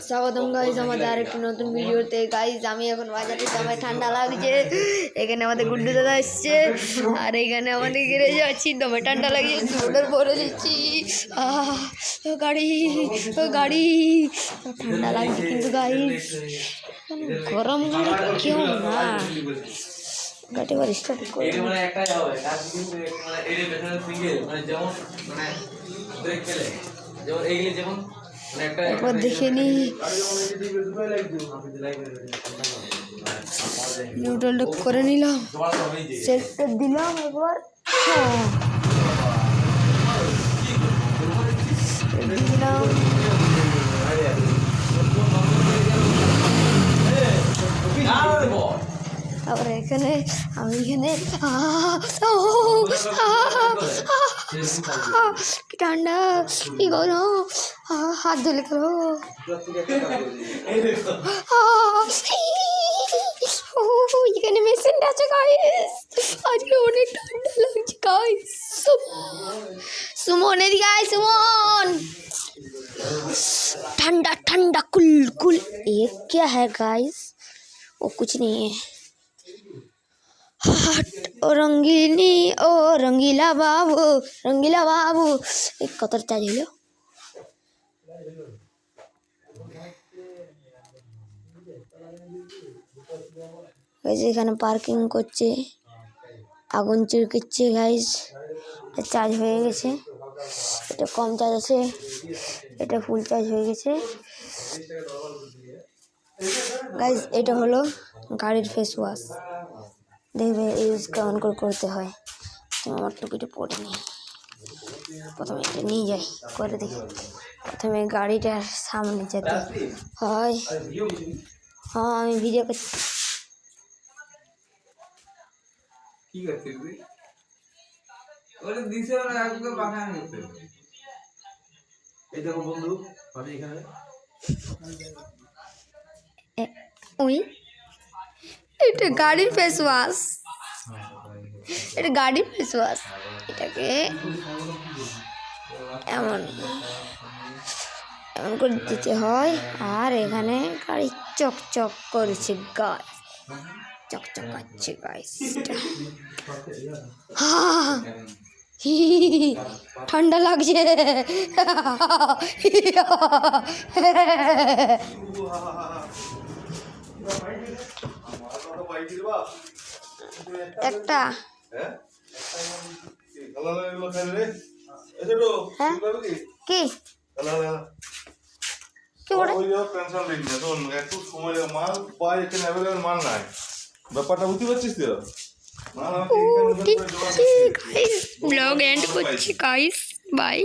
স্বাগতম গাইজ আমাদের আরেকটি নতুন ভিডিওতে। গাইজ আমি এখন বাজারে যাবো, ঠান্ডা লাগছে। এখানে আমাদের গুড্ডু দাদা এসছে, আর এখানে আমাদের গিরে যাচ্ছি, দমে ঠান্ডা লাগছে, সোয়েটার পরে দিচ্ছি। গাড়ি গাড়ি ঠান্ডা লাগছে, কিন্তু গাইজ গরম গাড়ি কেউ না। গাড়ি এবার স্টার্ট করে একবার দেখে নি, নিউট্রাল করে নিলাম, সেটটা দিলাম একবার, দিলাম। আবার এখানে আমি এখানে কি ঠান্ডা, কি গরম, হাত ধুলে গেলো। এখানে মেশিনটা আছে গাইস, আজকে অনেক ঠান্ডা লাগছে গাইস। সুমন এদিকে আয়, সুমন। ठंडा ठंडा कुल कुल। ये क्या है गाइस? वो कुछ नहीं है। ओ रंगीनी ओ रंगीला बाबू एक कतर चार्ज हलो। এখানে পার্কিং করছে, আগুন চিরকিচ্ছে গাইস। চার্জ হয়ে গেছে, এটা কম চার্জ আছে, এটা ফুল চার্জ হয়ে গেছে গাইস। এটা হলো গাড়ির ফেস ওয়াশ, দেখবে ইউজ কেমন করে করতে হয়। আমার টুপিটা পরে নি, প্রথমে এটা নিয়ে যাই, করে দেখি। প্রথমে গাড়িটার সামনে যেতে হয়। হ্যাঁ আমি ভিডিও করছি। কি করছিস তুই? ওরে দিছে ওরা আগে বাঁকা নিতে। এই দেখো বন্ধু, আমি এখানে ওই এটা গাড়ির ফেস ওয়াশ, এটা গাড়ির ফেস ওয়াশ। এটাকে এমন এমন করে দিতে হয়। আর এখানে গাড়ি চকচক করছে গাইস, চকচক করছে গাইস। ঠান্ডা লাগছে। একটা কি ব্যাপারটা বুঝতে পারছিস তো? ব্লগ এন্ড করছি গাইস, বাই।